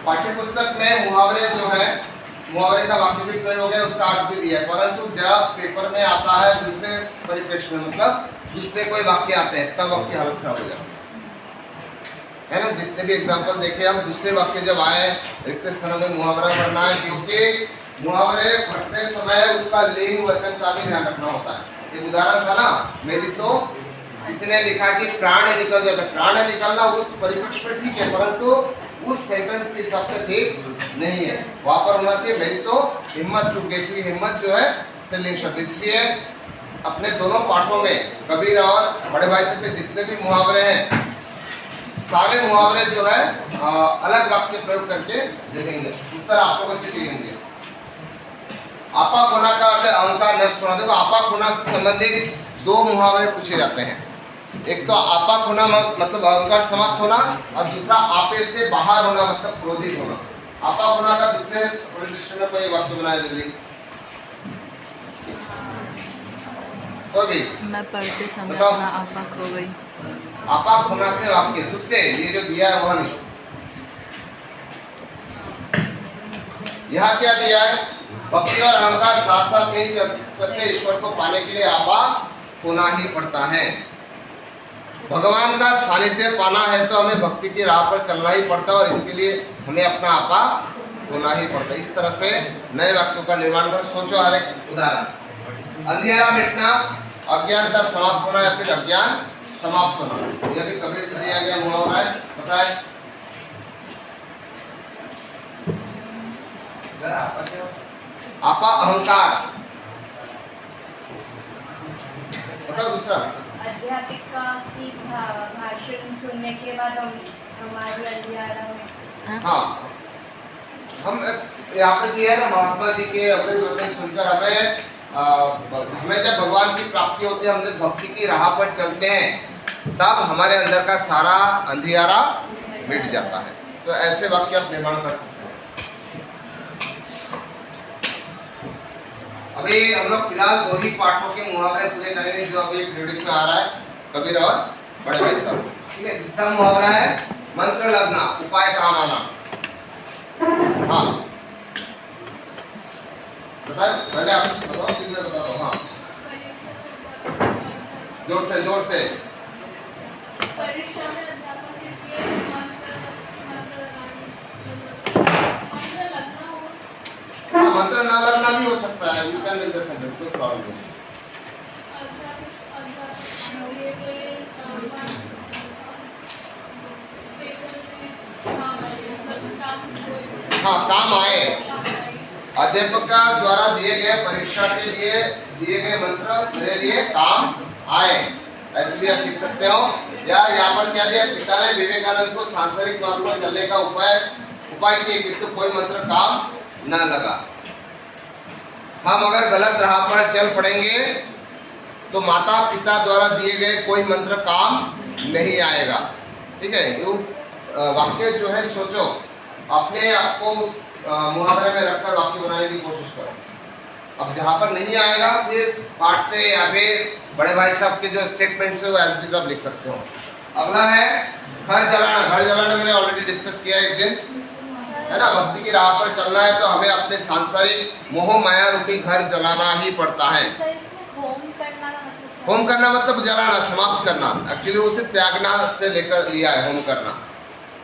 पाठ्य पुस्तक में मुहावरे जो है, मुहावरे का वाक्य भी प्रयोग है, उसका अर्थ भी दिया है, परंतु जब पेपर में आता है दूसरे परिप्रेक्ष्य में, मतलब दूसरे कोई वाक्य आते हैं, तब आपकी हालत खराब हो जाती है ना। जितने भी एग्जाम्पल देखे हम, दूसरे वाक्य जब आए रिक्त स्थानों में मुहावरा करना है, क्योंकि मुहावरे पढ़ते समय उसका लिंग वचन का भी ध्यान रखना होता है। एक उदाहरण था ना, मेरी तो किसी ने लिखा कि प्राण निकल जाता, प्राण निकलना उस परिप्रेक्ष्य में ठीक है, परंतु उस सेंटेंस के हिसाब से ठीक नहीं है, वहां पर होना चाहिए मेरी तो हिम्मत टूट गई, क्योंकि हिम्मत जो है स्त्रीलिंग शब्द। इसलिए अपने दोनों पाठों में कबीर और बड़े भाई साहब के जितने भी मुहावरे हैं, सारे मुहावरे जो है अलग वाक्य प्रयोग करके देखेंगे, उत्तर आप लोगों से चाहिए। आपा होना का अर्थ अहंकार नष्ट होना। देखो, आपा होना से संबंधित दो मुहावरे पूछे जाते हैं। एक तो आपा होना मतलब अहंकार समाप्त होना, और दूसरा आपे से बाहर होना मतलब क्रोधित होना। आपा होना का दूसरे परिदृश्य में कोई वाक्य बनाया जल्दी, कोई भी। मैं पढ़ते समय अपना आपा खो गई। आपा होना से वाक्य दूसरे, ये जो दिया है वह नहीं। यहाँ क्या दिया है? भक्ति और अहंकार साथ साथ नहीं चल सकते, ईश्वर को पाने के लिए आपा होना ही पड़ता है। भगवान का सानिध्य पाना है तो हमें भक्ति की राह पर चलना ही पड़ता है, और इसके लिए हमें अपना आपा होना ही पड़ता है। इस तरह से नए वाक्यों का निर्माण कर सोचो। हर एक उदाहरण, अंधियारा मिटना, अज्ञानता समाप्त होना या फिर अज्ञान समाप्त होना, यह भी कबीर से दिया गया मुहावरा है। पता है? आपा अहंकार। बताओ दूसरा। अध्यापिका की भाषण सुनने के बाद हमारी अंधियारा में। हाँ, हम यहाँ पे दिया है ना, महात्मा जी के अमृत वचन सुनकर हमें जब भगवान की प्राप्ति होती है, हम जब भक्ति की राह पर चलते हैं, तब हमारे अंदर का सारा अंधियारा मिट जाता है। तो ऐसे वाक्य आप निर्माण कर सकते हैं। अभी हम लोग फिलहाल दो ही पाठों के मुहावरे पूरे करेंगे, जो अभी रीडिंग में आ रहा है, कबीर और बड़े भाई साहब। ठीक है, दूसरा मुहावरा है मंत्र लगना, उपाय काम आना। हाँ, बताओ, पहले आप बताओ, फिर मैं बताता हूँ। हाँ, जोर से। परीक्षा में अध्यापक के मंत्र ना लगना भी हो सकता है। You can make the sentence, कोई प्रॉब्लम नहीं। हाँ, काम आए। अध्यापक द्वारा दिए गए परीक्षा के लिए दिए गए मंत्र मेरे लिए काम आए, ऐसे भी आप लिख सकते हो। या यहाँ पर क्या दिया? पिता ने विवेकानंद को सांसारिक मार्ग पर चलने का उपाय किए, किंतु कोई मंत्र काम न लगा। हम अगर गलत राह पर चल पड़ेंगे तो माता पिता द्वारा दिए गए कोई मंत्र काम नहीं आएगा। ठीक है, ये वाक्य जो है सोचो, अपने आप को उस मुहावरे में रखकर वाक्य बनाने की कोशिश करो। अब जहाँ पर नहीं आएगा, फिर पाठ से या फिर बड़े भाई साहब के जो स्टेटमेंट्स है वो एज इट इज आप लिख सकते हो। अगला है घर जलाना। घर जलाना मैंने ऑलरेडी डिस्कस किया एक दिन, है ना। भक्ति की राह पर चलना है तो हमें अपने सांसारिक मोह माया रूपी घर जलाना ही पड़ता है। होम करना मतलब जलाना, समाप्त करना। एक्चुअली उसे त्यागना से लेकर लिया है होम करना।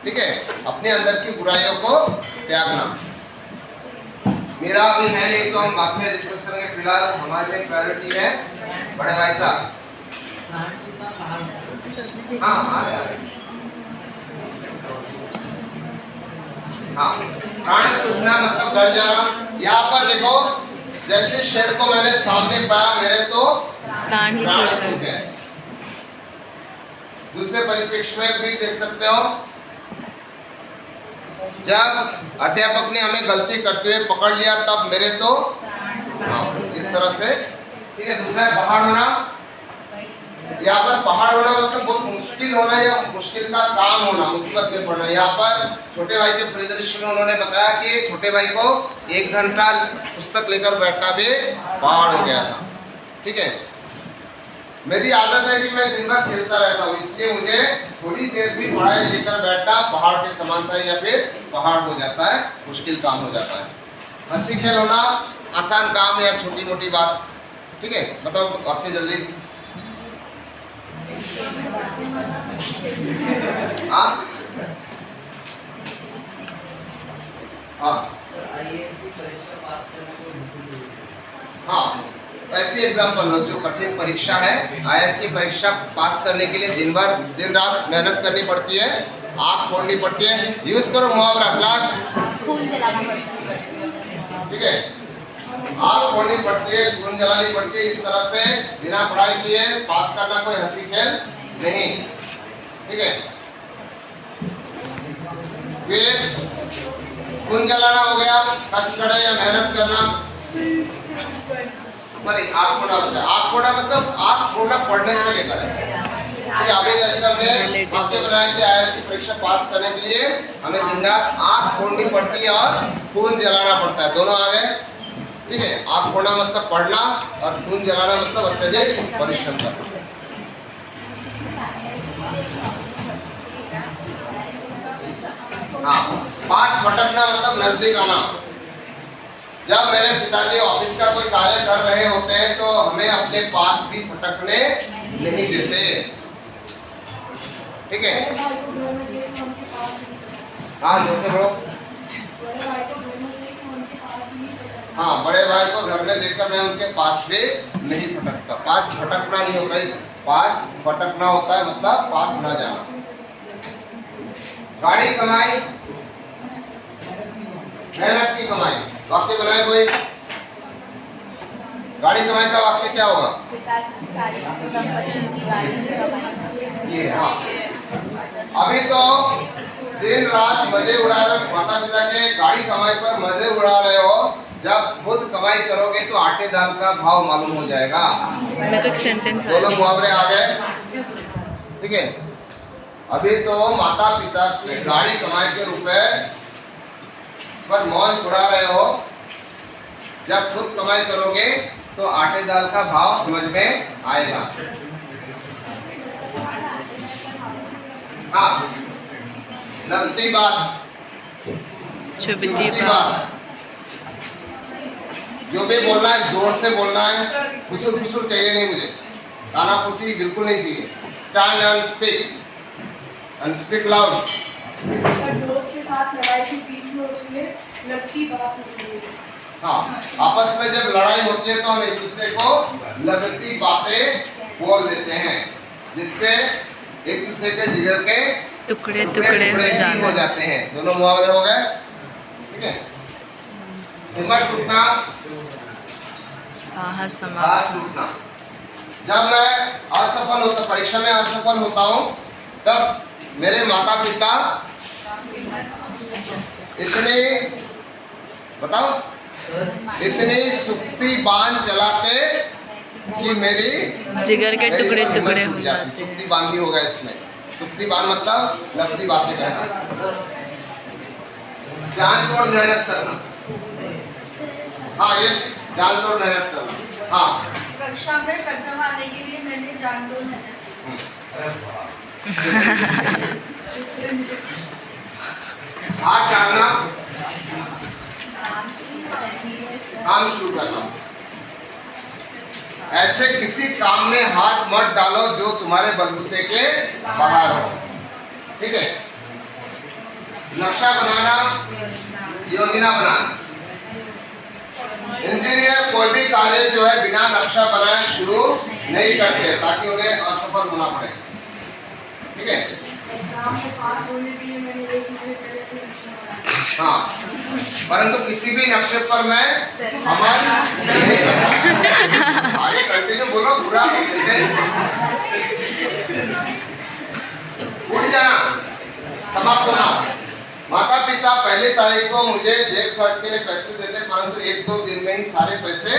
ठीक है, अपने अंदर की बुराइयों को त्यागना। मेरा भी है नहीं तो हम बाद में डिस्कस करेंगे, फिलहाल हमारे लिए प्रायोरिटी है बड़े भाई साहब। हाँ, प्राण सूखना मतलब डर जाना। यहाँ पर देखो, जैसे शेर को मैंने सामने पाया, मेरे तो प्राण सूख गए। दूसरे परिप्रेक्ष्य में भी देख सकते हो, जब अध्यापक ने हमें गलती करते हुए पकड़ लिया, तब मेरे तो इस तरह से। ठीक है, दूसरा पहाड़ होना। यहाँ पर पहाड़ होना मतलब बहुत मुश्किल होना या मुश्किल का काम होना, मुसीबत में पड़ना। यहाँ पर छोटे भाई के परिदृश्य में उन्होंने बताया कि छोटे भाई को 1 घंटा पुस्तक लेकर बैठना भी पहाड़ हो गया था। ठीक है, मेरी आदत है कि मैं दिन भर खेलता रहता हूँ, इसलिए मुझे थोड़ी देर भी पढ़ाई लेकर बैठना पहाड़ के समान था या फिर पहाड़ हो जाता है, मुश्किल काम हो जाता है। हंसी खेल होना आसान काम या छोटी मोटी बात, ठीक है। बताओ आपने जल्दी। हाँ हाँ हाँ, ऐसी एग्जाम्पल लो जो कठिन परीक्षा है, आईएएस की परीक्षा पास करने के लिए दिन रात मेहनत करनी पड़ती है, आँख फोड़नी पड़ती है। यूज करो मुहावरा क्लास, खून जलाना पड़ता है। ठीक है। आँख फोड़नी पड़ती है, खून जलानी पड़ती है। इस तरह से बिना पढ़ाई किए पास करना कोई हंसी खेल नहीं, ठीक है। फिर खून जलाना हो गया, कष्ट करें या मेहनत करना। आँख फोड़ा बच्चा, आँख फोड़ा मतलब आँख फोड़ा पढ़ने से लेकर अभी जैसे हमने वाक्य बनाए थे आईएएस की परीक्षा पास करने के लिए हमें दिन रात आँख फोड़नी पड़ती है और खून जलाना पड़ता है, दोनों आ गए, ठीक है। आँख फोड़ना मतलब पढ़ना और खून जलाना मतलब अत्यधिक परिश्रम करना। हाँ, पास भटकना मतलब नजदीक आना। जब मेरे पिताजी ऑफिस का कोई कार्य कर रहे होते हैं तो हमें अपने पास भी भटकने नहीं देते, ठीक है। हाँ जैसे बोलो। हाँ, बड़े भाई को घर में देखकर मैं उनके पास भी नहीं भटकता। पास भटकना नहीं होता है, पास भटकना होता है मतलब पास ना जाना। गाड़ी कमाई, मेहनत की कमाई। वाक्य बनाए कोई। गाड़ी कमाई का वाक्य क्या होगा? पिता की सारी संपत्ति की गाड़ी की कमाई। ये हाँ, अभी तो दिन रात मजे उड़ा रहे, माता पिता के गाड़ी कमाई पर मजे उड़ा रहे हो। जब खुद कमाई करोगे तो आटे दाल का भाव मालूम हो जाएगा। सेंटेंस दोनों मुहावरे आ गए, ठीक है। अभी तो माता पिता की गाड़ी कमाई के रुपए पर मौज उड़ा रहे हो, जब खुद कमाई करोगे तो आटे दाल का भाव समझ में आएगा। हाँ, लगती बात, चुभती बात। जो भी बोलना है जोर से बोलना है, फुसुर फुसुर चाहिए नहीं मुझे, काना फुसी बिल्कुल नहीं चाहिए। Stand and speak loud. दोस्त के साथ लड़ाई की बीच में उसने लगती बात नहीं। हाँ, आपस में जब लड़ाई होती है तो हम एक दूसरे को लगती बातें बोल देते हैं, जिससे एक दूसरे के जिगर के टुकड़े टुकड़े हो जाते हैं। दोनों मुहावरे हो गए, ठीक है। हिम्मत टूटना, साहस साहस टूटना। जब मैं असफल होता, परीक्षा में असफल होता हूँ, तब मेरे माता पिता इतने, बताओ, इतने सुक्ति बांध चलाते कि मेरी जिगर के टुकड़े हिम्मत टुकड़े टूट हो जाती। जाते हैं। सुक्ति बांधी होगा इसमें। सुक्ति बांध मतलब लगती बातें कहना। जान तोड़ मेहनत करना। हाँ, ये जान तोड़ मेहनत करना। हाँ, कक्षा में प्रथम आने के लिए मैंने जान तोड़ मेहनत। हाथ डालना, काम शुरू करना। ऐसे किसी काम में हाथ मत डालो जो तुम्हारे बलबूते के बाहर हो, ठीक है। नक्शा बनाना, योजना बनाना। इंजीनियर कोई भी कार्य जो है बिना नक्शा बनाए शुरू नहीं करते ताकि उन्हें असफल होना पड़े, ठीक है। एग्जाम में पास होने के लिए मैंने 1 महीने पहले से नक्शा बनाया। हाँ, परंतु किसी भी नक्शे पर मैं अमल नहीं करता। आगे कंटिन्यू बोलो, पूरा उड़ जाना, समाप्त होना। माता पिता पहली तारीख को मुझे जेब खर्च के लिए पैसे देते, परंतु 1-2 दिन में ही सारे पैसे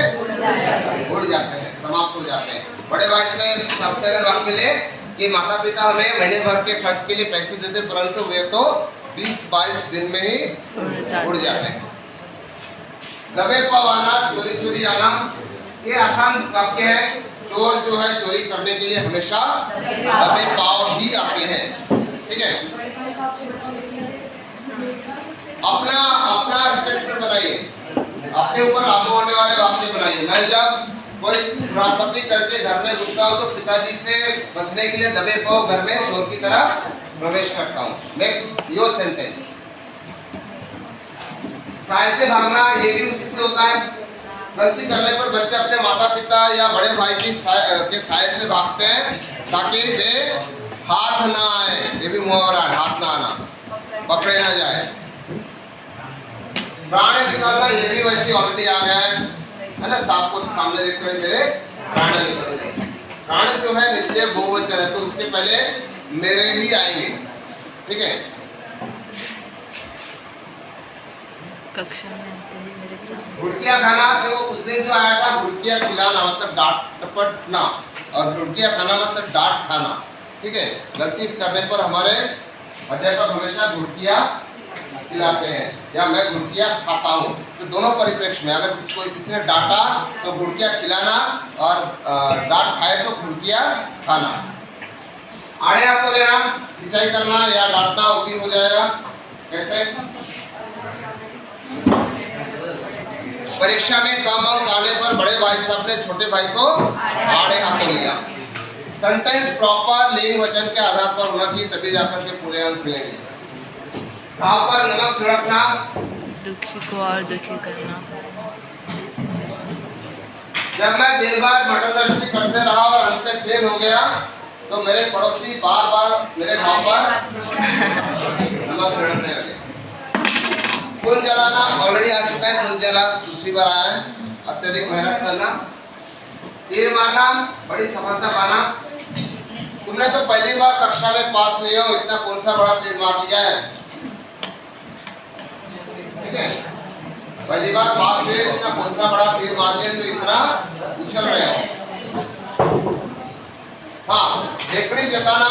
उड़ जाते हैं, समाप्त हो जाते हैं। बड़े भाई से सबसे अगर वाक्य ले कि माता पिता हमें महीने भर के खर्च के लिए पैसे देते, परंतु वे तो 20-22 दिन में ही उड़ जाते हैं। दबे पाव आना, चोरी चोरी आना, ये आसान वाक्य है। चोर जो है चोरी करने के लिए हमेशा दबे पाव ही आते हैं, ठीक बनाइए, अपने ऊपर लागू होने वाले वाक्य बनाइए। मैं जब कोई खुरापती करके घर में घुसता हूँ तो पिताजी से बचने के लिए दबे पाँव घर में चोर की तरह प्रवेश करता हूँ। Make your sentence. साय से भागना ये भी उसी से होता है। गलती करने पर बच्चे अपने माता पिता या बड़े भाई की के साय से भागते हैं ताकि वे हाथ ना आए। ये भी मुहावरा है, हाथ ना आना, पकड़े ना जाए। प्राण निकालना ये भी वैसे ऑलरेडी आ गया है ना। सांप को सामने देखते हुए मेरे प्राण निकल गए। प्राण जो है नित्य बहुवचन है तो उसके पहले मेरे ही आएंगे, ठीक है। कक्षा में आते ही मेरे प्राण। घुड़किया खाना जो उस दिन जो आया था, घुड़किया खिलाना मतलब डांट टपटना, और घुड़किया खाना मतलब डांट खाना, ठीक है। गलती करने पर हमारे अध्यापक हमेशा घुड़किया खिलाते हैं या मैं घुड़किया खाता हूँ। तो दोनों परिप्रेक्ष्य में अगर किसी ने डांटा तो घुड़किया खिलाना, और डांट खाए तो घुड़किया खाना। आड़े हाथों लेना, खिंचाई करना या डांटना वो भी हो जाएगा। कैसे? परीक्षा में कम अंक आने पर बड़े भाई साहब ने छोटे भाई को आड़े हाथों लिया। सेंटेंस प्रॉपर लिंग वचन के आधार पर होना चाहिए, तभी जाकर के पूरे अंक मिलेंगे। घाव पर नमक छिड़कना, दुखी को और दुखी करना। जब मैं दिन भर मटर गश्ती करते रहा और अंत में फेल हो गया तो मेरे पड़ोसी बार बार मेरे घाव पर नमक छिड़कने लगे। खून जलाना ऑलरेडी आ चुका है, खून जला दूसरी बार आया है। अत्यधिक मेहनत करना। तीर मारना, बड़ी सफलता पाना। तुमने तो पहली बार कक्षा में पास हुए हो, इतना कौन सा बड़ा तीर मार दिया है, ठीक है। पहली बार पास हुए, इतना कौन सा बड़ा तीर मार दिया जो इतना उछल रहे हो। हाँ, ढेकड़ी जताना,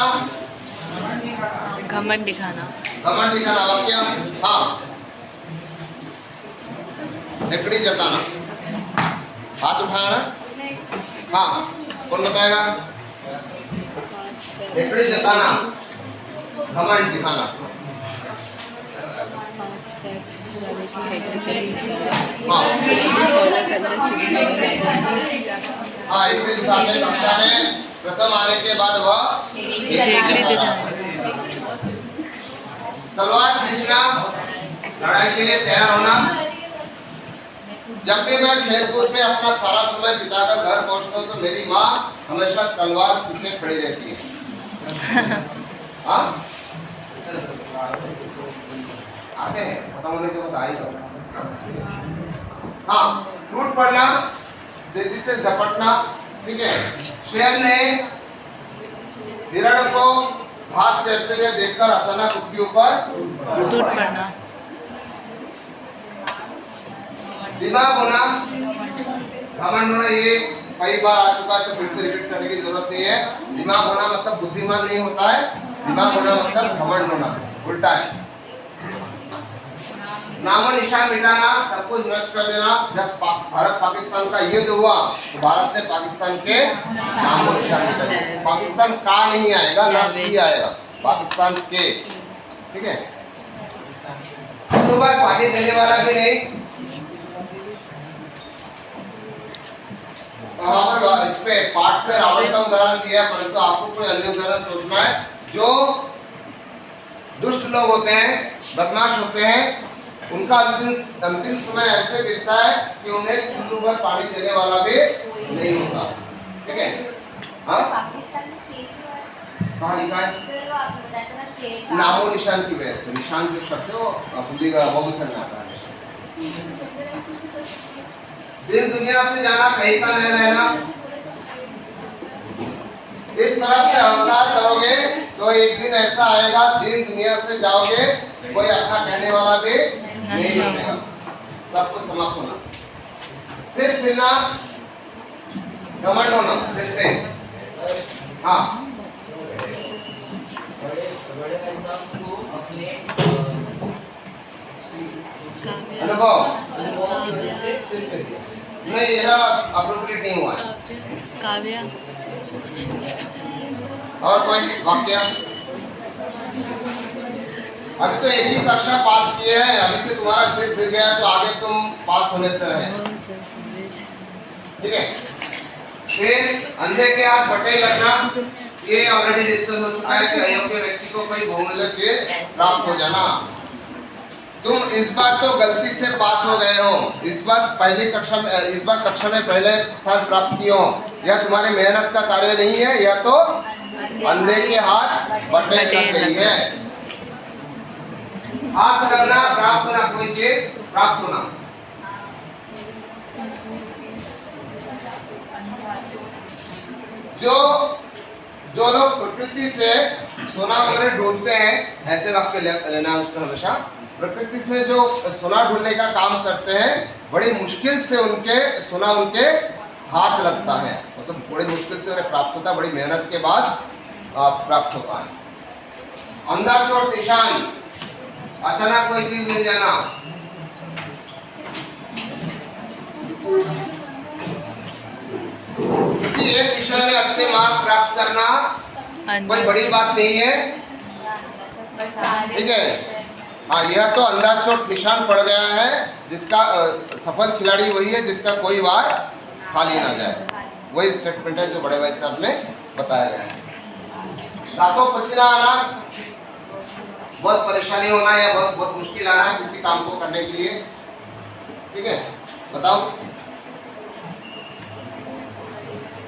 घमंड दिखाना। घमंड दिखाना वाक्य। हाँ, ढेकड़ी जताना, हाथ उठाना। हाँ, कौन बताएगा? ढेकड़ी जताना, घमंड दिखाना। हाँ, एक दिन कक्षा में प्रथम आने के बाद वह ढेकड़ी दिखाना। तलवार खींचना, लड़ाई के लिए तैयार होना। जब भी मैं खेलकूद में अपना सारा समय बिताकर घर पहुंचता हूँ तो मेरी माँ हमेशा तलवार पीछे खड़ी रहती है। हाँ, आते हैं, खत्म होने के बाद आई हो। हाँ, टूट पड़ना, तेजी से झपटना, ठीक है। शेर ने हिरण को हाथ चढ़ते हुए देखकर अचानक उसके ऊपर टूट पड़ना। दिमाग होना, घमंड होना, ये कई बार आ चुका है तो फिर से रिपीट करने की जरूरत नहीं है। दिमाग होना मतलब बुद्धिमान नहीं होता है, दिमाग होना मतलब घमंड होना, उल्टा है। नामो निशान मिटाना, सब कुछ नष्ट कर देना। जब भारत पाकिस्तान का युद्ध हुआ तो भारत ने पाकिस्तान के नामो निशान मिटाए। पाकिस्तान का नहीं आएगा, ना की आएगा, पाकिस्तान के, ठीक है। तो भाई पानी देने वाला भी नहीं। वहाँ पर इस पे पाठ में रावण का उदाहरण दिया है, परंतु आपको कोई अन्य उदाहरण सोचना है। जो दुष्ट लोग होते हैं, बदमाश होते हैं, उनका अंतिम समय ऐसे बीतता है कि उन्हें चुल्लू भर पानी देने वाला भी नहीं होता, ठीक है। हाँ, कहाँ लिखा है? नामो निशान की वजह से। निशान जो शब्द है वो हिंदी का बहुवचन में आता है। दिन दुनिया से जाना, कहीं का नहीं रहना। इस तरह से अहंकार करोगे तो एक दिन ऐसा आएगा, दिन दुनिया से जाओगे, कोई अपना कहने वाला भी नहीं बनेगा, सब कुछ समाप्त होना। सिर्फ बिना घमंड होना, फिर से। हाँ, अनुभव नहीं, यह अप्रोप्रिएट नहीं हुआ है। काव्या। और कोई वाक्य? अभी तो एक ही कक्षा पास किए हैं, अभी से तुम्हारा सिर फिर गया तो आगे तुम पास होने से रहे। ठीक है। फिर अंधे के हाथ बटे लगना, ये ऑलरेडी डिस्कस हो चुका है कि अयोग्य व्यक्ति को कोई बहुमूल्य चीज प्राप्त हो जाना। तुम इस बार तो गलती से पास हो गए हो, इस बार कक्षा में पहले स्थान प्राप्त किए हो, यह तुम्हारी मेहनत का कार्य नहीं है, यह तो अंधे के हाथ बटे लग गई है। हाथ लगना, प्राप्त होना, कोई चीज प्राप्त होना। जो लोग प्रकृति से सोना वगैरह ढूंढते हैं, ऐसे वाक्य लेना है उसमें हमेशा। प्रकृति से जो सोना ढूंढने का काम करते हैं, बड़ी मुश्किल से सोना उनके हाथ लगता है, मतलब बड़ी मुश्किल से उन्हें प्राप्त होता है, बड़ी मेहनत के बाद प्राप्त होता है। अंधा चोट निशान, अचानक कोई चीज मिल जाना। किसी एक विषय में अच्छे मार्क प्राप्त करना कोई बड़ी बात नहीं है। ठीक है। हाँ, यह तो अंधा चोट निशान पड़ गया है, जिसका सफल खिलाड़ी वही है जिसका कोई वार खाली ना जाए। वही स्टेटमेंट है जो बड़े भाई साहब ने बताया गया है। दांतों पसीना आना, बहुत परेशानी होना या बहुत मुश्किल आना किसी काम को करने के लिए। ठीक है, बताओ।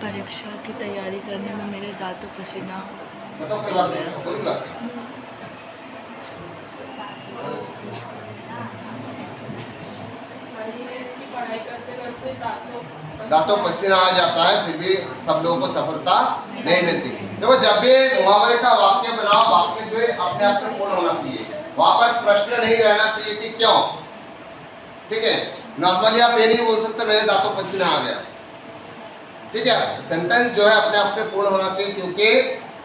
परीक्षा की तैयारी करने में मेरे दांतों पसीना। बताओ, कोई बात नहीं, कोई बात नहीं। दांतों पसीना आ जाता है, फिर भी सब लोगों को सफलता नहीं मिलती। देखो, जब भी मुहावरे का वाक्य बनाओ, वाक्य जो है अपने आप में पूर्ण होना चाहिए, वहां पर प्रश्न नहीं रहना चाहिए कि क्यों। ठीक है, नॉर्मली आप ये नहीं बोल सकते मेरे दांतों पसीना आ गया। ठीक है, सेंटेंस जो है अपने आप में पूर्ण होना चाहिए,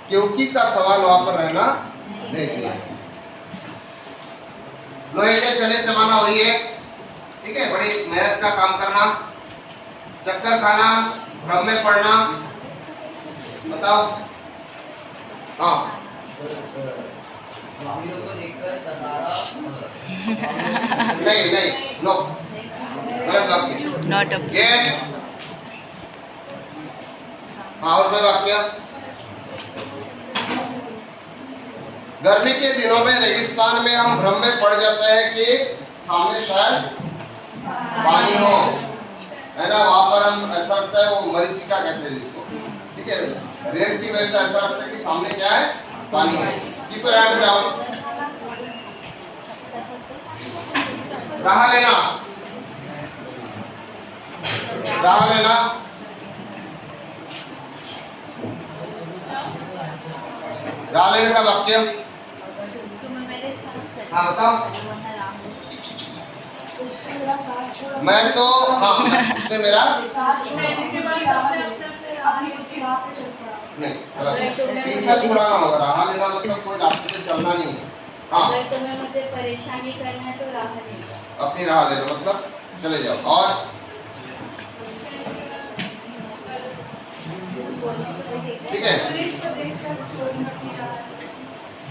क्योंकि का सवाल वहां पर रहना नहीं चाहिए। लोहे के चने चबाना वही है। ठीक है, बड़ी मेहनत का काम करना, चक्कर खाना, भ्रम में पड़ना। बताओ। हाँ, नहीं, नो, गलत वाक्य। Not up. यस। हाँ, और कोई वाक्य? गर्मी के दिनों में रेगिस्तान में हम भ्रम में पड़ जाते हैं कि सामने शायद पानी हो, है ना। वहां पर हम ऐसा लगता है, वो मरीचिका कहते हैं जिसको। ठीक है, रेत की वजह से ऐसा लगता है कि सामने क्या है, पानी है। Keep your hand down. राह लेना, राह लेना। राह लेने का वाक्य। हाँ, बताओ। मैं तो, हाँ, इससे मेरा नहीं, पीछा छुड़ाना होगा। राह लेना मतलब कोई रास्ते पे चलना नहीं है। हाँ, अगर तुम्हें मुझे परेशानी करना है तो राह लेना, अपनी राह लेना मतलब चले जाओ। और ठीक है,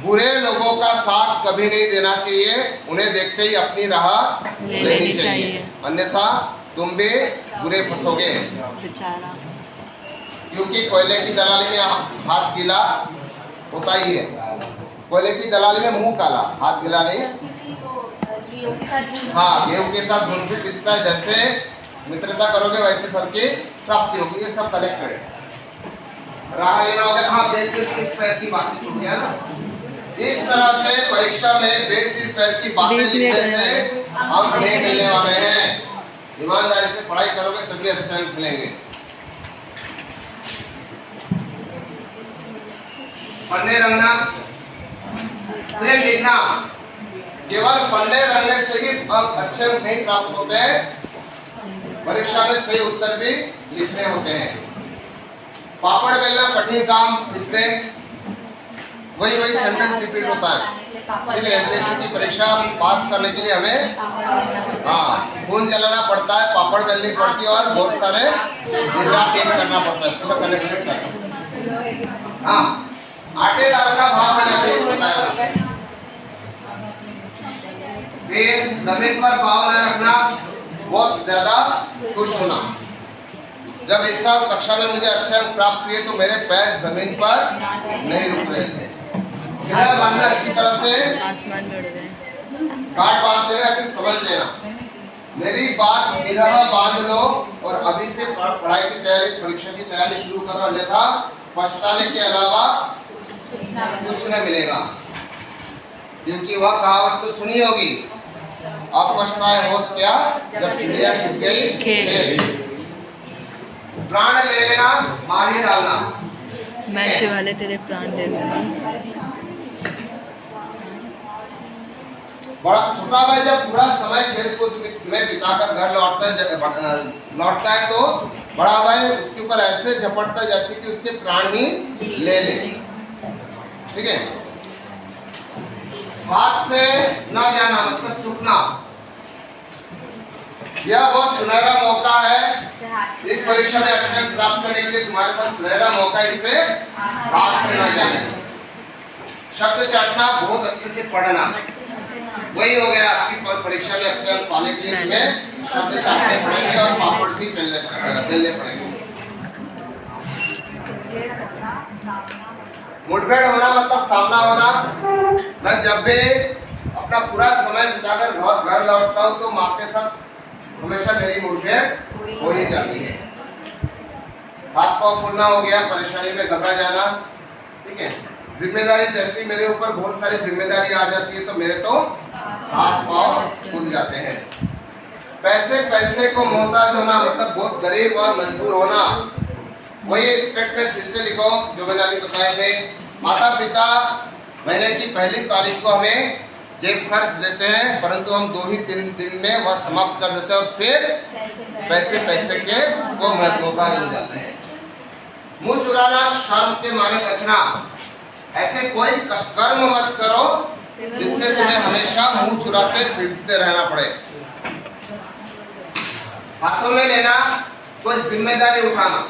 बुरे लोगों का साथ कभी नहीं देना चाहिए, उन्हें देखते ही अपनी राह लेनी चाहिए, अन्यथा तुम भी बुरे फंसोगे। बेचारा। क्योंकि कोयले की दलाली में हाथ गीला होता ही है। कोयले की दलाली में मुंह काला, हाथ गीला नहीं है। हाँ, गेहूं के साथ घुन भी पिसता है। जैसे मित्रता करोगे वैसे फल की प्राप्ति होगी। ये सब कनेक्टेड है। राह लेना हो गया। हाँ, बेसिर पैर की बातें छूट गया ना। इस तरह से परीक्षा में बेसिर पैर की बातें लिखने से हम नहीं मिलने वाले हैं। ईमानदारी से पढ़ाई करोगे तभी अच्छे अंक मिलेंगे। पन्ने रंगना, सिर्फ लिखना, केवल पन्ने रंगने से ही अच्छे अंक नहीं प्राप्त होते हैं, परीक्षा में सही उत्तर भी लिखने होते हैं। पापड़ बेलना कठिन काम, इससे वही सेंटेंस रिपीट होता है। ठीक है, एमपीएससी की परीक्षा पास करने के लिए हमें खून जलाना पड़ता है, पापड़ बेलनी पड़ती है और बहुत सारे दिन रात एक करना पड़ता है, पूरा कनेक्टेड करना। हाँ, आटे दाल का भाव मैंने अभी बताया। जमीन पर पाँव न रखना, बहुत ज्यादा खुश होना। जब इस साल कक्षा में मुझे अच्छे अंक प्राप्त हुए तो मेरे पैर जमीन पर नहीं रुक रहे थे। गिरह बांधना अच्छी तरह से आसमान में उड़ गए। गांठ बांध लेना, फिर समझ लेना। मेरी बात गिरह बांध लो और अभी से पढ़ाई की तैयारी, परीक्षा की तैयारी शुरू करो, अन्यथा पछताने के अलावा कुछ न मिलेगा। क्योंकि वह कहावत तो सुनी होगी, अब पछताए होत क्या जब चिड़िया चुग गई खेत। प्राण ले लेना, मार ही डालना। मैं शिवालय तेरे प्राण ले लूंगी। बड़ा छोटा भाई जब पूरा समय खेल कूद में बिताकर घर लौटता है तो बड़ा भाई उसके ऊपर ऐसे झपटता है जैसे कि उसके प्राण ही ले ले। ठीक है, हाथ से ना जाना मतलब चुकना। यह बहुत सुनहरा मौका है, इस परीक्षा में अच्छे अंक प्राप्त करने के लिए तुम्हारे पास सुनहरा मौका, इससे हाथ से ना जाने। शब्द चाटना, बहुत अच्छे से पढ़ना, वही हो गया। अच्छी परीक्षा में अच्छे अंक पाने के लिए तुम्हें शब्द चाटने पड़ेंगे और पापड़ भी बेलने पड़ेंगे। मुठभेड़ होना मतलब सामना होना। मैं जब भी अपना पूरा समय बिताकर घर लौटता हूँ तो माँ के साथ हमेशा मेरी मुठभेड़ हो ही जाती है। हाथ पाँव फूलना हो गया, परेशानी में घबरा जाना। ठीक है, जिम्मेदारी जैसी मेरे ऊपर बहुत सारी जिम्मेदारी आ जाती है तो मेरे तो हाथ पाँव फूल जाते हैं। पैसे को मोहताज होना मतलब बहुत गरीब और मजबूर होना। वही स्टेटमेंट फिर से लिखो जो मैंने अभी बताए थे। माता पिता महीने की पहली तारीख को हमें जेब खर्च देते हैं, परंतु हम 2 ही दिन में वह समाप्त कर देते हैं और फिर पैसे के वो मोहताज हो जाते हैं। मुंह चुराना, शर्म के मारे बचना। ऐसे कोई कर्म मत करो जिससे तुम्हें हमेशा मुंह चुराते फिरते रहना पड़े। हाथों में लेना, कोई जिम्मेदारी उठाना।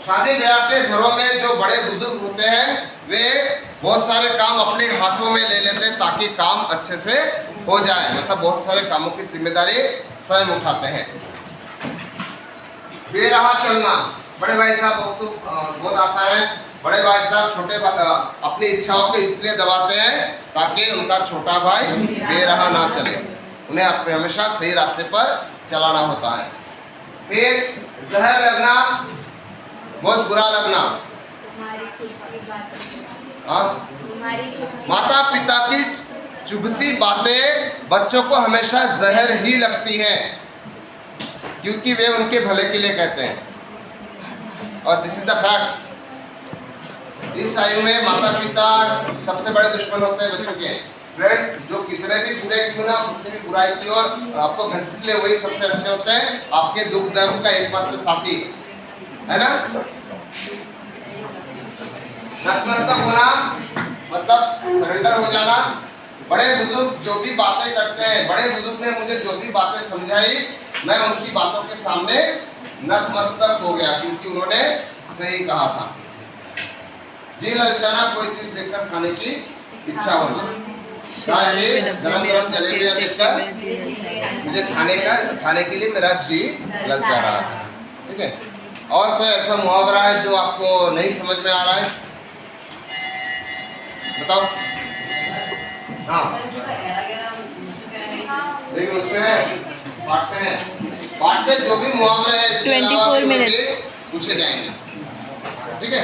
शादी ब्याह के घरों में जो बड़े बुजुर्ग होते हैं वे बहुत सारे काम अपने हाथों में ले लेते हैं ताकि काम अच्छे से हो जाए, मतलब बहुत सारे कामों की जिम्मेदारी स्वयं उठाते हैं। बेराह चलना, बड़े भाई साहब तो बहुत आसान है। बड़े भाई साहब छोटे अपनी इच्छाओं को इसलिए दबाते हैं ताकि उनका छोटा भाई बेराह ना चले, उन्हें अपने हमेशा सही रास्ते पर चलाना होता है। फिर जहर लगना, बहुत बुरा लगना। माता पिता की चुभती बातें बच्चों को हमेशा जहर ही लगती है क्योंकि वे उनके भले के लिए कहते हैं और दिस इज द फैक्ट। इस आयु में माता पिता सबसे बड़े दुश्मन होते हैं बच्चों के। फ्रेंड्स, जो कितने भी बुरे क्यों ना, कितनी भी बुराई की और आपको घसीट ले, वही सबसे अच्छे होते हैं, आपके दुख दर्द का एकमात्र साथी है ना। नतमस्तक होना मतलब सरेंडर हो जाना। बड़े बुजुर्ग जो भी बातें करते हैं, बड़े बुजुर्ग ने मुझे जो भी बातें समझाई, मैं उनकी बातों के सामने नतमस्तक हो गया क्योंकि उन्होंने सही कहा था। जी ललचाना, कोई चीज देखकर खाने की इच्छा होना। गरम गरम जलेबियां देखकर मुझे खाने के लिए मेरा जी ललचा रहा था। ठीक है, और कोई ऐसा मुहावरा है जो आपको नहीं समझ में आ रहा है? बताओ। हाँ, लेकिन उसमें है पाठ में जो भी मुहावरे हैं इसके अलावा भी पूछे जाएंगे। ठीक है।